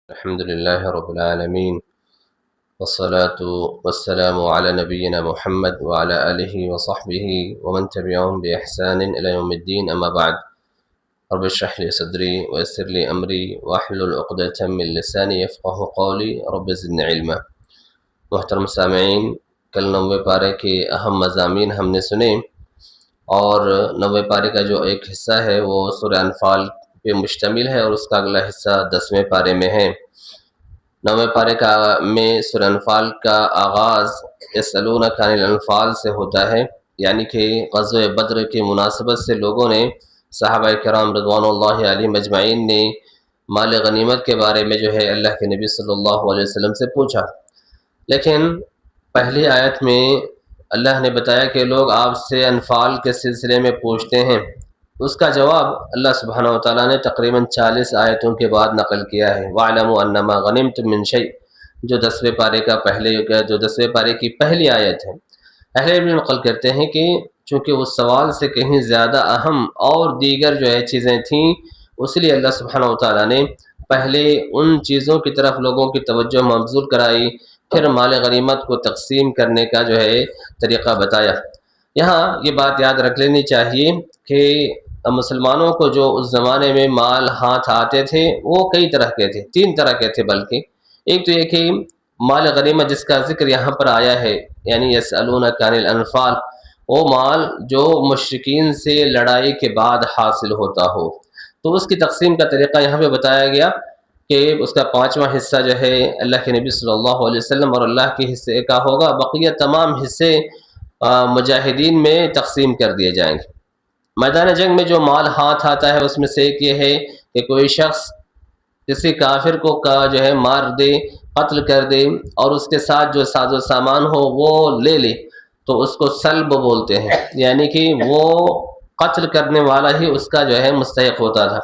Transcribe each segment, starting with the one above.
الحمد لله رب العالمين والصلاة والسلام على نبينا محمد وعلى آله وصحبه ومن تبعهم بإحسان إلى يوم الدين. أما بعد، رب اشرح لي صدري ويسر لي أمري واحلل عقدة من لساني يفقه قولي رب زدني علما. محترم سامعین، کل 90 پارے کے اہم مضامین ہم نے سنے، اور 90 پارے کا جو ایک حصہ ہے وہ سورہ انفال پہ مشتمل ہے، اور اس کا اگلا حصہ 10ویں پارے میں ہے۔ 90 پارے میں سورہ انفال کا آغاز یسألونک عن الانفال سے ہوتا ہے، یعنی کہ غزوہ بدر کی مناسبت سے لوگوں نے، صحابہ کرام رضوان اللہ علیہم اجمعین نے مال غنیمت کے بارے میں جو ہے اللہ کے نبی صلی اللہ علیہ وسلم سے پوچھا، لیکن پہلی آیت میں اللہ نے بتایا کہ لوگ آپ سے انفال کے سلسلے میں پوچھتے ہیں۔ اس کا جواب اللہ سبحانہ وتعالیٰ نے تقریباً 40 آیتوں کے بعد نقل کیا ہے۔ وَاعْلَمُوا أَنَّمَا غَنِمْتُم مِّن شَيْءٍ، جو 10ویں پارے کی پہلی آیت ہے۔ اہل علم نقل کرتے ہیں کہ چونکہ اس سوال سے کہیں زیادہ اہم اور دیگر جو ہے چیزیں تھیں، اس لیے اللہ سبحانہ وتعالیٰ نے پہلے ان چیزوں کی طرف لوگوں کی توجہ مبذول کرائی، پھر مال غنیمت کو تقسیم کرنے کا جو ہے طریقہ بتایا۔ یہاں یہ بات یاد رکھ لینی چاہیے کہ مسلمانوں کو جو اس زمانے میں مال ہاتھ آتے تھے وہ کئی طرح کے تھے، 3 طرح کے تھے بلکہ۔ ایک تو یہ کہ مال غنیمت جس کا ذکر یہاں پر آیا ہے، یعنی یسألونک عن الانفال، وہ مال جو مشرکین سے لڑائی کے بعد حاصل ہوتا ہو، تو اس کی تقسیم کا طریقہ یہاں پہ بتایا گیا کہ اس کا 5واں حصہ جو ہے اللہ کے نبی صلی اللہ علیہ وسلم اور اللہ کے حصے کا ہوگا، بقیہ تمام حصے مجاہدین میں تقسیم کر دیے جائیں گے۔ میدان جنگ میں جو مال ہاتھ آتا ہے اس میں سے ایک یہ ہے کہ کوئی شخص کسی کافر کو جو ہے مار دے، قتل کر دے، اور اس کے ساتھ جو ساز و سامان ہو وہ لے لے، تو اس کو سلب بولتے ہیں، یعنی کہ وہ قتل کرنے والا ہی اس کا جو ہے مستحق ہوتا تھا۔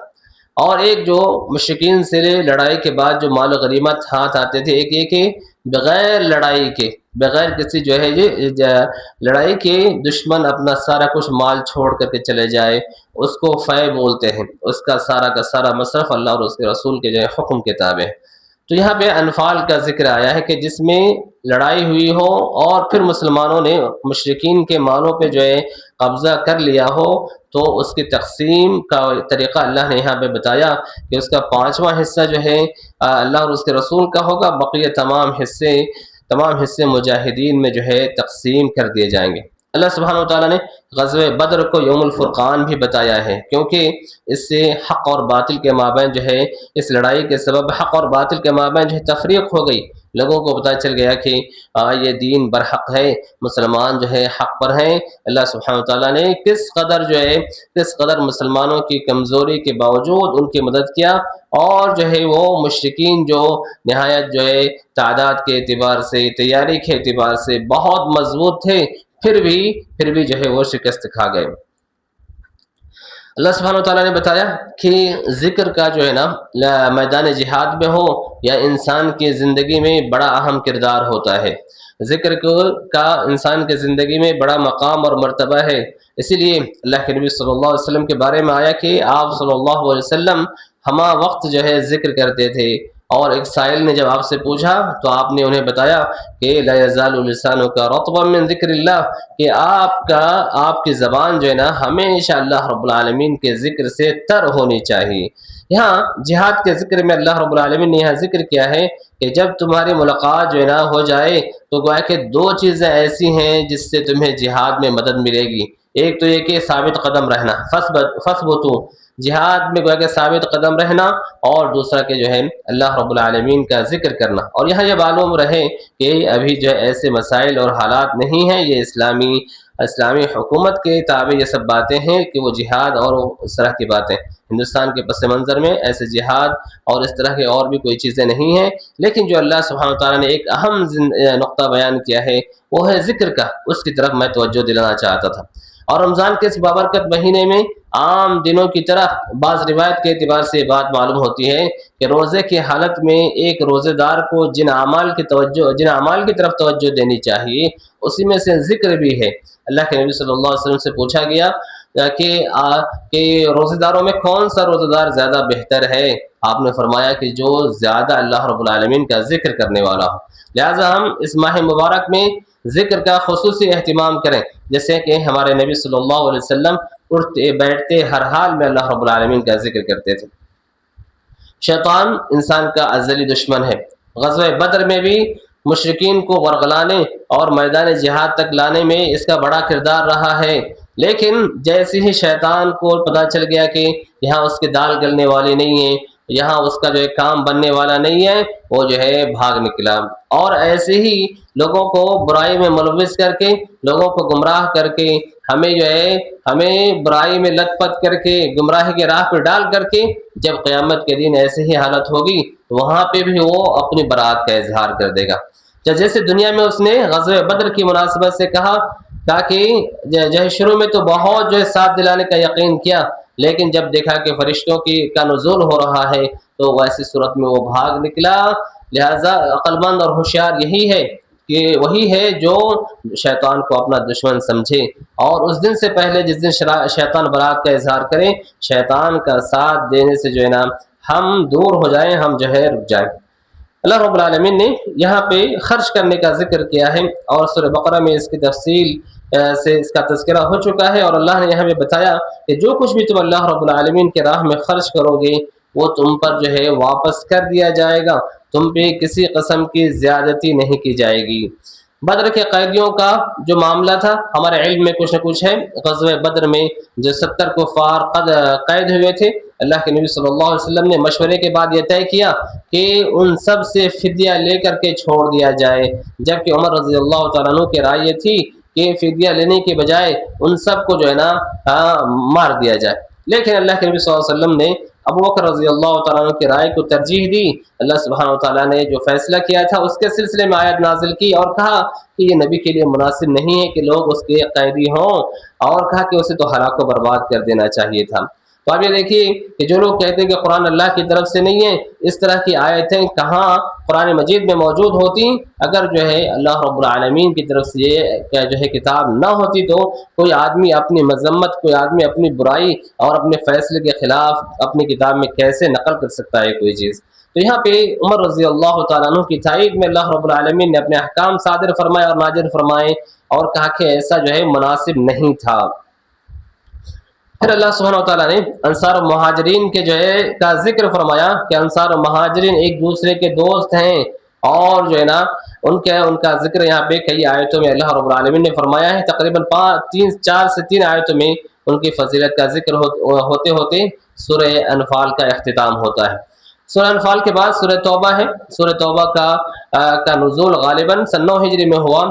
اور ایک جو مشرکین سے لڑائی کے بعد جو مال و غنیمت ہاتھ آتے تھے، ایک یہ کہ بغیر لڑائی کے، بغیر کسی جو ہے یہ لڑائی کے دشمن اپنا سارا کچھ مال چھوڑ کر کے چلے جائے، اس کو فے بولتے ہیں، اس کا سارا مصرف اللہ اور اس کے رسول کے جو ہے حکم کے تابع ہے۔ تو یہاں پہ انفال کا ذکر آیا ہے کہ جس میں لڑائی ہوئی ہو اور پھر مسلمانوں نے مشرکین کے مالوں پہ جو ہے قبضہ کر لیا ہو، تو اس کی تقسیم کا طریقہ اللہ نے یہاں پہ بتایا کہ اس کا 5واں حصہ جو ہے اللہ اور اس کے رسول کا ہوگا، بقیہ تمام حصے مجاہدین میں جو ہے تقسیم کر دیے جائیں گے۔ اللہ سبحانہ وتعالیٰ نے غزوہ بدر کو یوم الفرقان بھی بتایا ہے، کیونکہ اس سے حق اور باطل کے مابین جو ہے، اس لڑائی کے سبب حق اور باطل کے مابین جو ہے تفریق ہو گئی، لوگوں کو پتہ چل گیا کہ یہ دین برحق ہے، مسلمان جو ہے حق پر ہیں۔ اللہ سبحانہ وتعالیٰ نے کس قدر مسلمانوں کی کمزوری کے باوجود ان کی مدد کیا، اور جو ہے وہ مشرکین جو نہایت جو ہے تعداد کے اعتبار سے، تیاری کے اعتبار سے بہت مضبوط تھے، پھر بھی جو ہے وہ شکست کھا گئے۔ اللہ سبحانہ وتعالیٰ نے بتایا کہ ذکر کا جو ہے نا میدان جہاد میں ہو یا انسان کی زندگی میں بڑا اہم کردار ہوتا ہے، ذکر کا انسان کی زندگی میں بڑا مقام اور مرتبہ ہے۔ اسی لیے اللہ کے نبی صلی اللہ علیہ وسلم کے بارے میں آیا کہ آپ صلی اللہ علیہ وسلم ہمہ وقت جو ہے ذکر کرتے تھے، اور ایک سائل نے جب آپ سے پوچھا تو آپ نے انہیں بتایا کہ لا یزال لسانک رطبا من ذکر اللہ، کہ آپ کی زبان جو ہے نا ہمیشہ اللہ رب العالمین کے ذکر سے تر ہونی چاہیے۔ یہاں جہاد کے ذکر میں اللہ رب العالمین نے یہاں ذکر کیا ہے کہ جب تمہاری ملاقات جو ہے نا ہو جائے تو گویا کہ 2 چیزیں ایسی ہیں جس سے تمہیں جہاد میں مدد ملے گی۔ ایک تو یہ کہ ثابت قدم رہنا، فثبتوا، جہاد میں گویا کہ ثابت قدم رہنا، اور دوسرا کہ جو ہے اللہ رب العالمین کا ذکر کرنا۔ اور یہاں یہ معلوم رہے کہ ابھی جو ہے ایسے مسائل اور حالات نہیں ہیں، یہ اسلامی حکومت کے تابع یہ سب باتیں ہیں کہ وہ جہاد اور اس طرح کی باتیں ہندوستان کے پس منظر میں ایسے جہاد اور اس طرح کے اور بھی کوئی چیزیں نہیں ہیں، لیکن جو اللہ سبحانہ وتعالیٰ نے ایک اہم نقطہ بیان کیا ہے وہ ہے ذکر کا، اس کی طرف میں توجہ دلانا چاہتا تھا۔ اور رمضان کے اس بابرکت مہینے میں عام دنوں کی طرح بعض روایت کے اعتبار سے یہ بات معلوم ہوتی ہے کہ روزے کی حالت میں ایک روزے دار کو جن اعمال کی طرف توجہ دینی چاہیے اسی میں سے ذکر بھی ہے۔ اللہ کے نبی صلی اللہ علیہ وسلم سے پوچھا گیا کہ روزے داروں میں کون سا روزہ دار زیادہ بہتر ہے؟ آپ نے فرمایا کہ جو زیادہ اللہ رب العالمین کا ذکر کرنے والا ہو۔ لہٰذا ہم اس ماہ مبارک میں ذکر کا خصوصی اہتمام کریں، جیسے کہ ہمارے نبی صلی اللہ علیہ وسلم اٹھتے بیٹھتے ہر حال میں اللہ رب العالمین کا ذکر کرتے تھے۔ شیطان انسان کا ازلی دشمن ہے۔ غزوہ بدر میں بھی مشرکین کو ورغلانے اور میدان جہاد تک لانے میں اس کا بڑا کردار رہا ہے، لیکن جیسے ہی شیطان کو پتہ چل گیا کہ یہاں اس کی دال گلنے والی نہیں ہے، یہاں اس کا جو ہے کام بننے والا نہیں ہے، وہ جو ہے بھاگ نکلا، اور ایسے ہی لوگوں کو برائی میں ملوث کر کے، لوگوں کو گمراہ کر کے، ہمیں برائی میں لت پت کر کے، گمراہی کے راہ پہ ڈال کر کے، جب قیامت کے دن ایسے ہی حالت ہوگی تو وہاں پہ بھی وہ اپنی برات کا اظہار کر دے گا۔ جیسے دنیا میں اس نے غزوہ بدر کی مناسبت سے کہا تاکہ شروع میں تو بہت جو ہے ساتھ دلانے کا یقین کیا، لیکن جب دیکھا کہ فرشتوں کا نزول ہو رہا ہے تو ویسی صورت میں وہ بھاگ نکلا۔ لہذا عقل مند اور ہوشیار یہی ہے کہ وہی ہے جو شیطان کو اپنا دشمن سمجھے، اور اس دن سے پہلے جس دن شیطان برات کا اظہار کرے، شیطان کا ساتھ دینے سے جو ہے نا ہم دور ہو جائیں، ہم جو ہے رک جائیں۔ اللہ رب العالمین نے یہاں پہ خرچ کرنے کا ذکر کیا ہے، اور سورہ بقرہ میں اس کی تفصیل سے اس کا تذکرہ ہو چکا ہے، اور اللہ نے یہاں پہ بتایا کہ جو کچھ بھی تم اللہ رب العالمین کے راہ میں خرچ کرو گے وہ تم پر جو ہے واپس کر دیا جائے گا، تم پہ کسی قسم کی زیادتی نہیں کی جائے گی۔ بدر کے قیدیوں کا جو معاملہ تھا ہمارے علم میں کچھ نہ کچھ ہے۔ غزوہ بدر میں جو 70 کفار قید ہوئے تھے، اللہ کے نبی صلی اللہ علیہ وسلم نے مشورے کے بعد یہ طے کیا کہ ان سب سے فدیہ لے کر کے چھوڑ دیا جائے، جبکہ عمر رضی اللہ تعالیٰ عنہ کی رائے یہ تھی کہ فدیہ لینے کے بجائے ان سب کو جو ہے نا مار دیا جائے، لیکن اللہ کے نبی صلی اللہ علیہ وسلم نے ابو بکر رضی اللہ تعالیٰ عنہ کی رائے کو ترجیح دی۔ اللہ سبحانہ وتعالیٰ نے جو فیصلہ کیا تھا اس کے سلسلے میں آیت نازل کی اور کہا کہ یہ نبی کے لیے مناسب نہیں ہے کہ لوگ اس کے قیدی ہوں، اور کہا کہ اسے تو ہلاک و برباد کر دینا چاہیے تھا۔ تو آپ یہ دیکھیے کہ جو لوگ کہتے ہیں کہ قرآن اللہ کی طرف سے نہیں ہے، اس طرح کی آیتیں کہاں قرآن مجید میں موجود ہوتی؟ اگر جو ہے اللہ رب العالمین کی طرف سے یہ جو ہے کتاب نہ ہوتی تو کوئی آدمی اپنی مذمت، کوئی آدمی اپنی برائی اور اپنے فیصلے کے خلاف اپنی کتاب میں کیسے نقل کر سکتا ہے کوئی چیز؟ تو یہاں پہ عمر رضی اللہ تعالیٰ عنہ کی تائید میں اللہ رب العالمین نے اپنے احکام صادر فرمائے اور نازل فرمائے، اور کہا کہ ایسا جو ہے مناسب نہیں تھا۔ پھر اللہ سبحانہ وتعالیٰ نے انصار و مہاجرین کے جو ہے کا ذکر فرمایا کہ انصار و مہاجرین ایک دوسرے کے دوست ہیں، اور جو ہے نا ان کا ذکر یہاں پہ کئی آیتوں میں اللہ رب العالمین نے فرمایا ہے۔ تقریباً 4 سے 3 آیتوں میں ان کی فضیلت کا ذکر ہوتے ہوتے سورہ انفال کا اختتام ہوتا ہے۔ سورہ انفال کے بعد سورہ توبہ ہے۔ سورہ توبہ کا نزول غالباً سن 9 ہجری میں ہوا،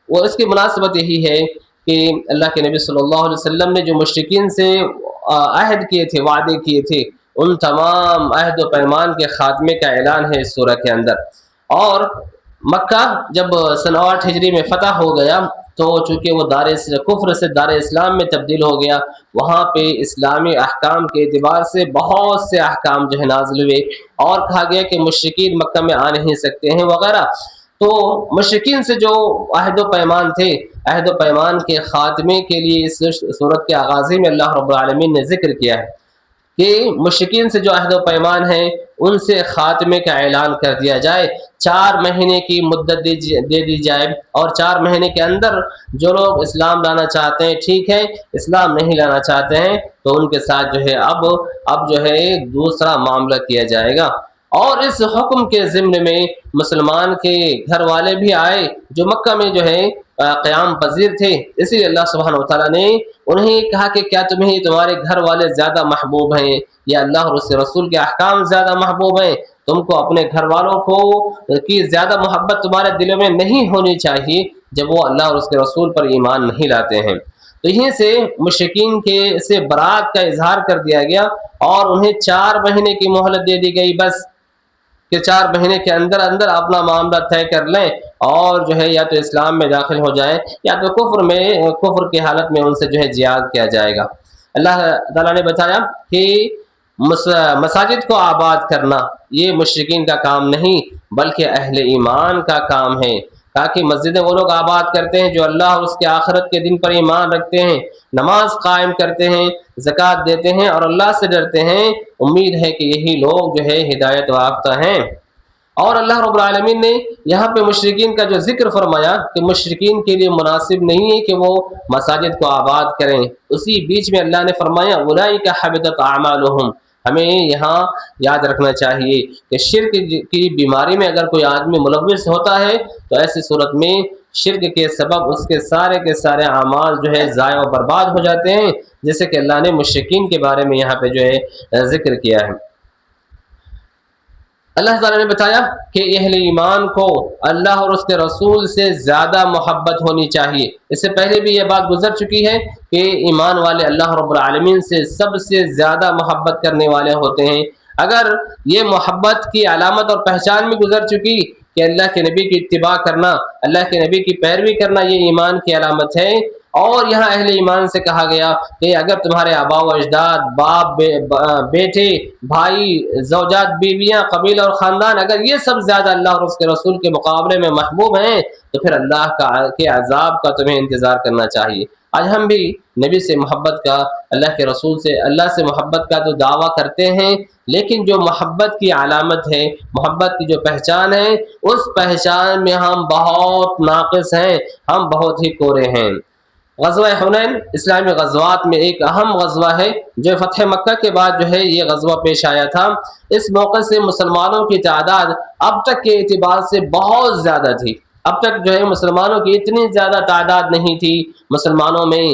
وہ اس کی مناسبت یہی ہے کہ اللہ کے نبی صلی اللہ علیہ وسلم نے جو مشرکین سے عہد کیے تھے، وعدے کیے تھے، ان تمام عہد و پیمان کے خاتمے کا اعلان ہے اس سورہ کے اندر۔ اور مکہ جب سن 8 ہجری میں فتح ہو گیا تو چونکہ وہ دار کفر سے دار اسلام میں تبدیل ہو گیا، وہاں پہ اسلامی احکام کے اعتبار سے بہت سے احکام جو ہے نازل ہوئے، اور کہا گیا کہ مشرکین مکہ میں آ نہیں سکتے ہیں وغیرہ۔ تو مشرکین سے جو عہد و پیمان تھے، عہد و پیمان کے خاتمے کے لیے اس صورت کے آغازی میں اللہ رب العالمین نے ذکر کیا ہے کہ مشرکین سے جو عہد و پیمان ہیں ان سے خاتمے کا اعلان کر دیا جائے، 4 مہینے کی مدت دے دی جائے، اور 4 مہینے کے اندر جو لوگ اسلام لانا چاہتے ہیں ٹھیک ہے، اسلام نہیں لانا چاہتے ہیں تو ان کے ساتھ جو ہے اب جو ہے دوسرا معاملہ کیا جائے گا۔ اور اس حکم کے ضمن میں مسلمان کے گھر والے بھی آئے جو مکہ میں جو ہے قیام پذیر تھے، اسی لیے اللہ سبحانہ وتعالیٰ نے انہیں کہا کہ کیا تمہیں تمہارے گھر والے زیادہ محبوب ہیں یا اللہ اور اس کے رسول کے احکام زیادہ محبوب ہیں؟ تم کو اپنے گھر والوں کی زیادہ محبت تمہارے دلوں میں نہیں ہونی چاہیے جب وہ اللہ اور اس کے رسول پر ایمان نہیں لاتے ہیں۔ تو یہیں سے مشرکین سے برات کا اظہار کر دیا گیا، اور انہیں 4 مہینے کی مہلت دے دی گئی، بس کہ 4 مہینے کے اندر اندر اپنا معاملہ طے کر لیں، اور جو ہے یا تو اسلام میں داخل ہو جائیں یا تو کفر کی حالت میں ان سے جو ہے جہاد کیا جائے گا۔ اللہ تعالیٰ نے بتایا کہ مساجد کو آباد کرنا یہ مشرکین کا کام نہیں بلکہ اہل ایمان کا کام ہے۔ تاکہ مسجدیں وہ لوگ آباد کرتے ہیں جو اللہ اور اس کے آخرت کے دن پر ایمان رکھتے ہیں، نماز قائم کرتے ہیں، زکوٰۃ دیتے ہیں اور اللہ سے ڈرتے ہیں۔ امید ہے کہ یہی لوگ جو ہے ہدایت یافتہ ہیں۔ اور اللہ رب العالمین نے یہاں پہ مشرکین کا جو ذکر فرمایا کہ مشرکین کے لیے مناسب نہیں ہے کہ وہ مساجد کو آباد کریں، اسی بیچ میں اللہ نے فرمایا اولئک حبطت اعمالهم۔ ہمیں یہاں یاد رکھنا چاہیے کہ شرک کی بیماری میں اگر کوئی آدمی ملوث ہوتا ہے تو ایسی صورت میں شرک کے سبب اس کے سارے اعمال جو ہے ضائع و برباد ہو جاتے ہیں، جیسے کہ اللہ نے مشرکین کے بارے میں یہاں پہ جو ہے ذکر کیا ہے۔ اللہ تعالیٰ نے بتایا کہ اہل ایمان کو اللہ اور اس کے رسول سے زیادہ محبت ہونی چاہیے۔ اس سے پہلے بھی یہ بات گزر چکی ہے کہ ایمان والے اللہ رب العالمین سے سب سے زیادہ محبت کرنے والے ہوتے ہیں۔ اگر یہ محبت کی علامت اور پہچان بھی گزر چکی کہ اللہ کے نبی کی اتباع کرنا، اللہ کے نبی کی پیروی کرنا یہ ایمان کی علامت ہے، اور یہاں اہل ایمان سے کہا گیا کہ اگر تمہارے آباء و اجداد، باپ، بیٹے، بھائی، زوجات، بیویاں، قبیلہ اور خاندان، اگر یہ سب زیادہ اللہ اور اس کے رسول کے مقابلے میں محبوب ہیں تو پھر اللہ کے عذاب کا تمہیں انتظار کرنا چاہیے۔ آج ہم بھی نبی سے محبت کا، اللہ کے رسول سے، اللہ سے محبت کا تو دعویٰ کرتے ہیں، لیکن جو محبت کی علامت ہے، محبت کی جو پہچان ہے، اس پہچان میں ہم بہت ناقص ہیں، ہم بہت ہی کورے ہیں۔ غزوہ حنین اسلامی غزوات میں ایک اہم غزوہ ہے جو فتح مکہ کے بعد جو ہے یہ غزوہ پیش آیا تھا۔ اس موقع سے مسلمانوں کی تعداد اب تک کے اعتبار سے بہت زیادہ تھی۔ اب تک جو ہے مسلمانوں کی اتنی زیادہ تعداد نہیں تھی مسلمانوں میں۔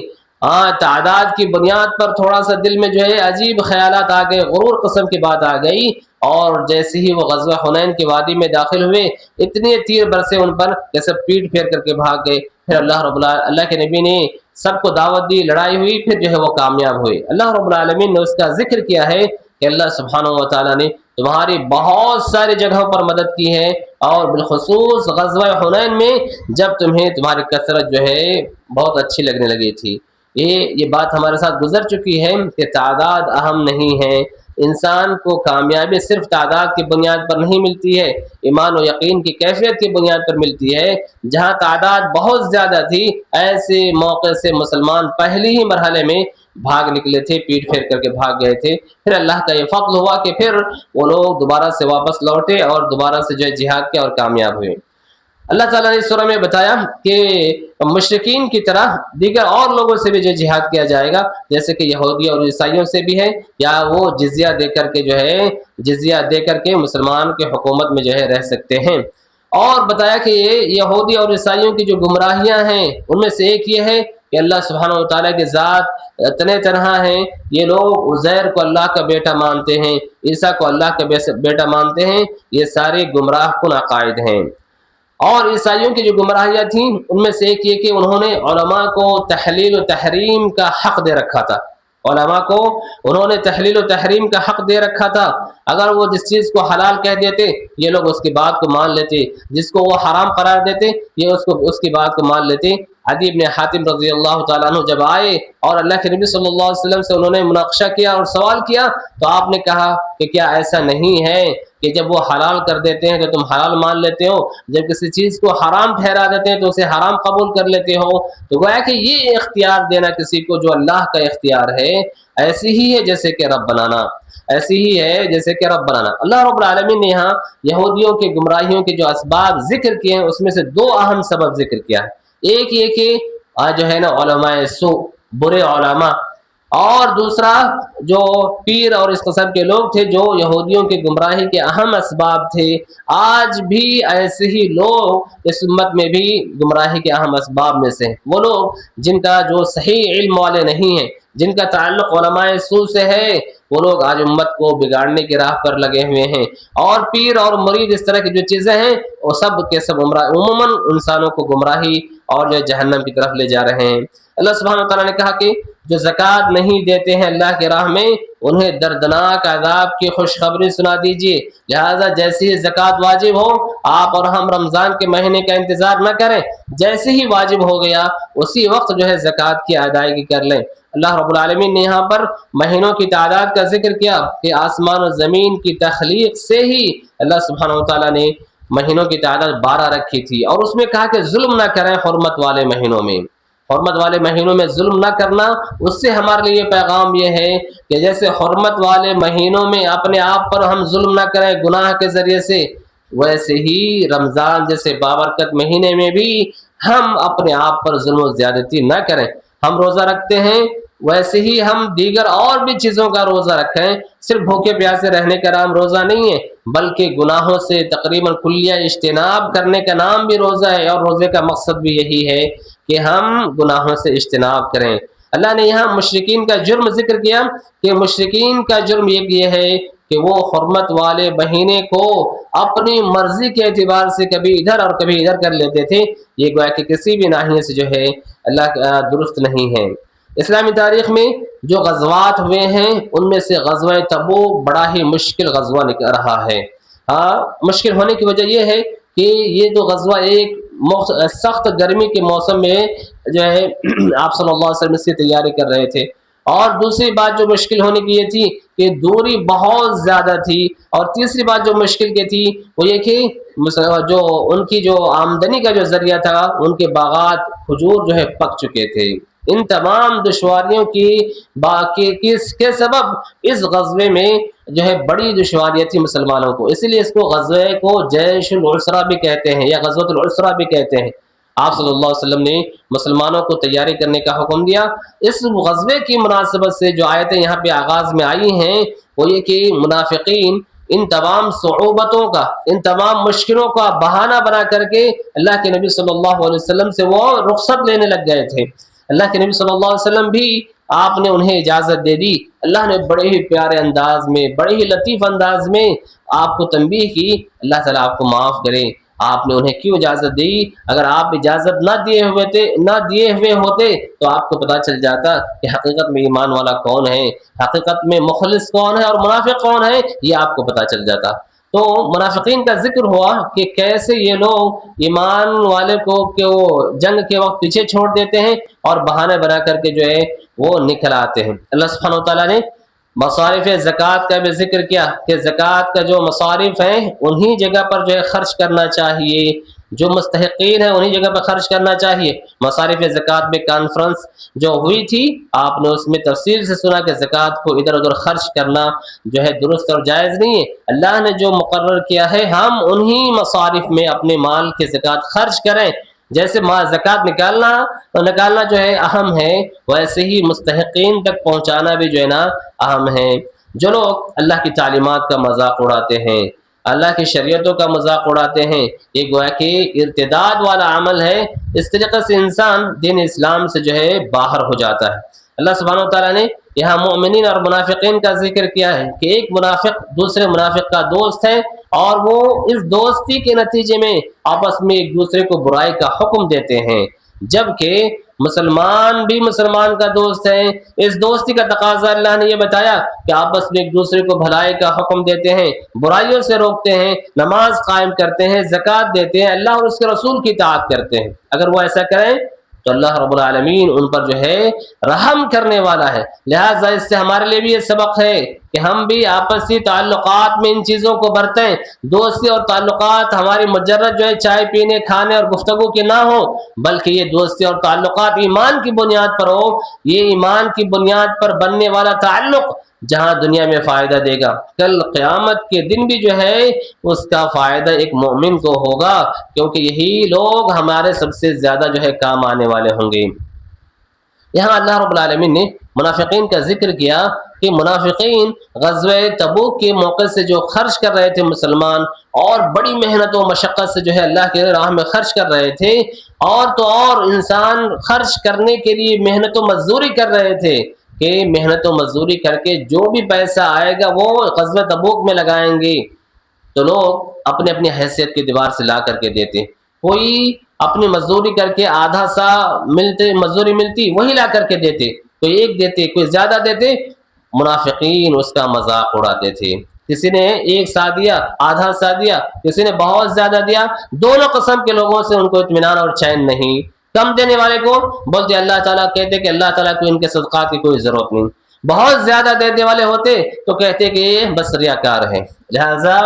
تعداد کی بنیاد پر تھوڑا سا دل میں جو ہے عجیب خیالات آ گئے، غرور قسم کی بات آ گئی، اور جیسے ہی وہ غزوہ حنین کی وادی میں داخل ہوئے اتنے تیر برسے ان پر کہ سب پیٹ پھیر کر کے بھاگ گئے۔ پھر اللہ کے نبی نے سب کو دعوت دی، لڑائی ہوئی، پھر جو ہے وہ کامیاب ہوئے۔ اللہ رب العالمین نے اس کا ذکر کیا ہے کہ اللہ سبحانہ و تعالیٰ نے تمہاری بہت ساری جگہوں پر مدد کی ہے، اور بالخصوص غزوہ حنین میں جب تمہیں تمہاری کثرت جو ہے بہت اچھی لگنے لگی تھی۔ یہ بات ہمارے ساتھ گزر چکی ہے کہ تعداد اہم نہیں ہے۔ انسان کو کامیابی صرف تعداد کی بنیاد پر نہیں ملتی ہے، ایمان و یقین کی کیفیت کی بنیاد پر ملتی ہے۔ جہاں تعداد بہت زیادہ تھی ایسے موقع سے مسلمان پہلے ہی مرحلے میں بھاگ نکلے تھے، پیٹ پھیر کر کے بھاگ گئے تھے۔ پھر اللہ کا یہ فضل ہوا کہ پھر وہ لوگ دوبارہ سے واپس لوٹے اور دوبارہ سے جو ہے جہاد کیا اور کامیاب ہوئے۔ اللہ تعالیٰ نے اس سورہ میں بتایا کہ مشرکین کی طرح دیگر اور لوگوں سے بھی جو جہاد کیا جائے گا، جیسے کہ یہودی اور عیسائیوں سے بھی ہے، یا وہ جزیہ دے کر کے جو ہے جزیہ دے کر کے مسلمان کے حکومت میں جو ہے رہ سکتے ہیں۔ اور بتایا کہ یہ یہودی اور عیسائیوں کی جو گمراہیاں ہیں ان میں سے ایک یہ ہے کہ اللہ سبحانہ و تعالیٰ کے ذات اتنے تنہا ہیں، یہ لوگ عزیر کو اللہ کا بیٹا مانتے ہیں، عیسیٰ کو اللہ کا بیٹا مانتے ہیں، یہ سارے گمراہ کن عقائد ہیں۔ اور عیسائیوں کی جو گمراہیاں تھیں ان میں سے ایک یہ کہ انہوں نے علماء کو تحلیل و تحریم کا حق دے رکھا تھا۔ علماء کو انہوں نے تحلیل و تحریم کا حق دے رکھا تھا۔ اگر وہ جس چیز کو حلال کہہ دیتے یہ لوگ اس کی بات کو مان لیتے، جس کو وہ حرام قرار دیتے یہ اس کی بات کو مان لیتے۔ عدی بن حاتم رضی اللہ تعالیٰ عنہ جب آئے اور اللہ کے نبی صلی اللہ علیہ وسلم سے انہوں نے مناقشہ کیا اور سوال کیا تو آپ نے کہا کہ کیا ایسا نہیں ہے کہ جب وہ حلال کر دیتے ہیں تو تم حلال مان لیتے ہو، جب کسی چیز کو حرام ٹھہرا دیتے ہیں تو اسے حرام قبول کر لیتے ہو؟ تو گویا کہ یہ اختیار دینا کسی کو جو اللہ کا اختیار ہے ایسی ہی ہے جیسے کہ رب بنانا، ایسی ہی ہے جیسے کہ رب بنانا۔ اللہ رب العالمین نے یہاں یہودیوں کی گمراہیوں کے جو اسباب ذکر کیے ہیں اس میں سے دو اہم سبب ذکر کیا ہے۔ ایک یہ کہ جو ہے نا علماء سو، برے علماء، اور دوسرا جو پیر اور اس قسم کے لوگ تھے جو یہودیوں کی گمراہی کے اہم اسباب تھے۔ آج بھی ایسے ہی لوگ اس امت میں بھی گمراہی کے اہم اسباب میں سے ہیں۔ وہ لوگ جن کا جو صحیح علم والے نہیں ہیں، جن کا تعلق علماء سو سے ہے، وہ لوگ آج امت کو بگاڑنے کی راہ پر لگے ہوئے ہیں۔ اور پیر اور مرید اس طرح کی جو چیزیں ہیں وہ سب کے سب عموماً انسانوں کو گمراہی اور جو جہنم کی طرف لے جا رہے ہیں۔ اللہ سبحانہ و تعالیٰ نے کہا کہ جو زکوٰۃ نہیں دیتے ہیں اللہ کی راہ میں انہیں دردناک عذاب کی خوشخبری سنا دیجیے۔ لہذا جیسے ہی زکوٰۃ واجب ہو آپ اور ہم رمضان کے مہینے کا انتظار نہ کریں، جیسے ہی واجب ہو گیا اسی وقت جو ہے زکوٰۃ کی ادائیگی کر لیں۔ اللہ رب العالمین نے یہاں پر مہینوں کی تعداد کا ذکر کیا کہ آسمان و زمین کی تخلیق سے ہی اللہ سبحانہ و تعالیٰ نے مہینوں کی تعداد 12 رکھی تھی، اور اس میں کہا کہ ظلم نہ کریں حرمت والے مہینوں میں، حرمت والے مہینوں میں ظلم نہ کرنا۔ اس سے ہمارے لیے پیغام یہ ہے کہ جیسے حرمت والے مہینوں میں اپنے آپ پر ہم ظلم نہ کریں گناہ کے ذریعے سے، ویسے ہی رمضان جیسے بابرکت مہینے میں بھی ہم اپنے آپ پر ظلم و زیادتی نہ کریں۔ ہم روزہ رکھتے ہیں، ویسے ہی ہم دیگر اور بھی چیزوں کا روزہ رکھیں، صرف بھوکے پیاسے رہنے کا نام روزہ نہیں ہے، بلکہ گناہوں سے تقریباً کلیہ اجتناب کرنے کا نام بھی روزہ ہے، اور روزے کا مقصد بھی یہی ہے کہ ہم گناہوں سے اجتناب کریں۔ اللہ نے یہاں مشرکین کا جرم ذکر کیا کہ مشرکین کا جرم یہ ہے کہ وہ حرمت والے مہینے کو اپنی مرضی کے اعتبار سے کبھی ادھر اور کبھی ادھر کر لیتے تھے، یہ گویا کہ کسی بھی ناحیے سے جو ہے اللہ کا درست نہیں ہے۔ اسلامی تاریخ میں جو غزوات ہوئے ہیں ان میں سے غزوہ تبوک بڑا ہی مشکل غزوہ نکل رہا ہے۔ مشکل ہونے کی وجہ یہ ہے کہ یہ جو غزوہ ایک سخت گرمی کے موسم میں جو ہے آپ صلی اللہ علیہ وسلم اس کی تیاری کر رہے تھے، اور دوسری بات جو مشکل ہونے کی یہ تھی کہ دوری بہت زیادہ تھی، اور تیسری بات جو مشکل کی تھی وہ یہ کہ جو ان کی جو آمدنی کا جو ذریعہ تھا، ان کے باغات کھجور جو ہے پک چکے تھے۔ ان تمام دشواریوں کے سبب اس غزوے میں جو ہے بڑی دشواریاں تھی مسلمانوں کو، اسی لیے اس کو غزوے کو جیش العسرہ بھی کہتے ہیں یا غزوۃ العسرہ بھی کہتے ہیں۔ آپ صلی اللہ علیہ وسلم نے مسلمانوں کو تیاری کرنے کا حکم دیا۔ اس غزوے کی مناسبت سے جو آیتیں یہاں پہ آغاز میں آئی ہیں وہ یہ کہ منافقین ان تمام صعوبتوں کا، ان تمام مشکلوں کا بہانہ بنا کر کے اللہ کے نبی صلی اللہ علیہ وسلم سے وہ رخصت لینے لگ گئے تھے۔ اللہ کے نبی صلی اللہ علیہ وسلم بھی آپ نے انہیں اجازت دے دی۔ اللہ نے بڑے ہی پیارے انداز میں، بڑے ہی لطیف انداز میں آپ کو تنبیہ کی، اللہ تعالیٰ آپ کو معاف کرے، آپ نے انہیں کیوں اجازت دی؟ اگر آپ اجازت نہ دیے ہوئے ہوتے تو آپ کو پتہ چل جاتا کہ حقیقت میں ایمان والا کون ہے، حقیقت میں مخلص کون ہے اور منافق کون ہے، یہ آپ کو پتہ چل جاتا۔ تو منافقین کا ذکر ہوا کہ کیسے یہ لوگ ایمان والے کو کہ وہ جنگ کے وقت پیچھے چھوڑ دیتے ہیں اور بہانے بنا کر کے جو ہے وہ نکل آتے ہیں۔ اللہ سبحانہ وتعالیٰ نے مصارف زکوٰۃ کا بھی ذکر کیا کہ زکوٰۃ کا جو مصارف ہیں انہی جگہ پر جو ہے خرچ کرنا چاہیے، جو مستحقین ہیں انہی جگہ پر خرچ کرنا چاہیے۔ مصارف زکوٰۃ میں کانفرنس جو ہوئی تھی، آپ نے اس میں تفصیل سے سنا کہ زکوٰۃ کو ادھر ادھر خرچ کرنا جو ہے درست اور جائز نہیں ہے۔ اللہ نے جو مقرر کیا ہے ہم انہی مصارف میں اپنے مال کے زکوٰۃ خرچ کریں۔ جیسے زکوٰۃ نکالنا جو ہے اہم ہے، ویسے ہی مستحقین تک پہنچانا بھی جو ہے نا اہم ہے۔ جو لوگ اللہ کی تعلیمات کا مذاق اڑاتے ہیں، اللہ کی شریعتوں کا مذاق اڑاتے ہیں، یہ گویا کہ ارتداد والا عمل ہے۔ اس طریقے سے انسان دین اسلام سے جو ہے باہر ہو جاتا ہے۔ اللہ سبحانہ وتعالیٰ نے یہاں مومنین اور منافقین کا ذکر کیا ہے کہ ایک منافق دوسرے منافق کا دوست ہے، اور وہ اس دوستی کے نتیجے میں آپس میں ایک دوسرے کو برائی کا حکم دیتے ہیں، جبکہ مسلمان بھی مسلمان کا دوست ہے۔ اس دوستی کا تقاضا اللہ نے یہ بتایا کہ آپس میں ایک دوسرے کو بھلائی کا حکم دیتے ہیں، برائیوں سے روکتے ہیں، نماز قائم کرتے ہیں، زکوٰۃ دیتے ہیں، اللہ اور اس کے رسول کی اطاعت کرتے ہیں۔ اگر وہ ایسا کریں تو اللہ رب العالمین ان پر جو ہے رحم کرنے والا ہے۔ لہٰذا اس سے ہمارے لیے بھی یہ سبق ہے کہ ہم بھی آپسی تعلقات میں ان چیزوں کو برتیں۔ دوستی اور تعلقات ہماری مجرد جو ہے چائے پینے، کھانے اور گفتگو کے نہ ہو، بلکہ یہ دوستی اور تعلقات ایمان کی بنیاد پر ہو۔ یہ ایمان کی بنیاد پر بننے والا تعلق جہاں دنیا میں فائدہ دے گا، کل قیامت کے دن بھی جو ہے اس کا فائدہ ایک مومن کو ہوگا، کیونکہ یہی لوگ ہمارے سب سے زیادہ جو ہے کام آنے والے ہوں گے۔ یہاں اللہ رب العالمین نے منافقین کا ذکر کیا کہ منافقین غزوہ تبوک کے موقع سے جو خرچ کر رہے تھے مسلمان، اور بڑی محنت و مشقت سے جو ہے اللہ کے راہ میں خرچ کر رہے تھے، اور تو اور انسان خرچ کرنے کے لیے محنت و مزدوری کر رہے تھے کہ محنت و مزدوری کر کے جو بھی پیسہ آئے گا وہ غزوہ تبوک میں لگائیں گے۔ تو لوگ اپنے اپنی حیثیت کی دیوار سے لا کر کے دیتے، کوئی اپنی مزدوری کر کے آدھا سا مزدوری ملتی وہی لا کر کے دیتے، کوئی ایک دیتے، کوئی زیادہ دیتے۔ منافقین اس کا مذاق اڑاتے تھے، کسی نے ایک سا دیا، آدھا سا دیا، کسی نے بہت زیادہ دیا، دونوں قسم کے لوگوں سے ان کو اطمینان اور چین نہیں۔ کم دینے والے کو بولتے اللہ تعالیٰ، کہتے کہ اللہ تعالیٰ کو ان کے صدقات کی کوئی ضرورت نہیں۔ بہت زیادہ دینے والے ہوتے تو کہتے کہ یہ بس ریاکار ہے، لہذا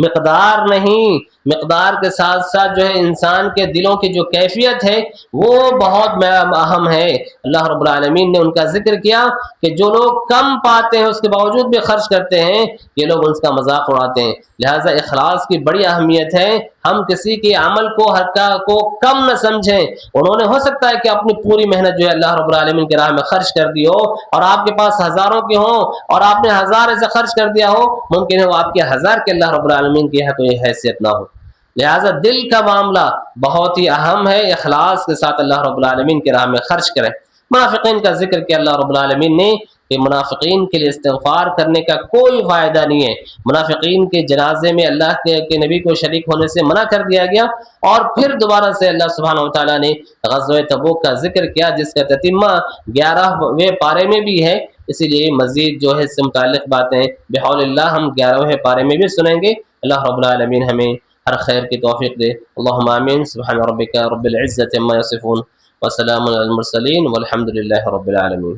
مقدار نہیں، مقدار کے ساتھ ساتھ جو ہے انسان کے دلوں کی جو کیفیت ہے وہ بہت اہم ہے۔ اللہ رب العالمین نے ان کا ذکر کیا کہ جو لوگ کم پاتے ہیں اس کے باوجود بھی خرچ کرتے ہیں، یہ لوگ اس کا مذاق اڑاتے ہیں۔ لہٰذا اخلاص کی بڑی اہمیت ہے، ہم کسی کے عمل کو کو کم نہ سمجھیں۔ انہوں نے ہو سکتا ہے کہ اپنی پوری محنت جو ہے اللہ رب العالمین کی راہ میں خرچ کر دی ہو، اور آپ کے پاس ہزاروں کے ہوں اور آپ نے 1000 ایسے خرچ کر دیا ہو، ممکن ہے وہ آپ کے 1000 کے اللہ رب العالمین کی ہے تو یہ حیثیت نہ ہو۔ لہٰذا دل کا معاملہ بہت ہی اہم ہے، اخلاص کے ساتھ اللہ رب العالمین کی راہ میں خرچ کریں۔ منافقین کا ذکر کیا اللہ رب العالمین نے کہ منافقین کے لیے استغفار کرنے کا کوئی فائدہ نہیں ہے۔ منافقین کے جنازے میں اللہ کے نبی کو شریک ہونے سے منع کر دیا گیا، اور پھر دوبارہ سے اللہ سبحانہ و تعالیٰ نے غزوہ تبوک کا ذکر کیا، جس کا تتمہ 11ویں پارے میں بھی ہے۔ اسی لیے مزید جو ہے اس سے متعلق باتیں بحول اللہ ہم 11ویں پارے میں بھی سنیں گے۔ اللہ رب العالمین ہمیں ہر خیر کی توفیق دے۔ اللہم آمین۔ سبحان ربک رب العزت عما یصفون وسلام علی المرسلین والحمد للہ رب العالمین۔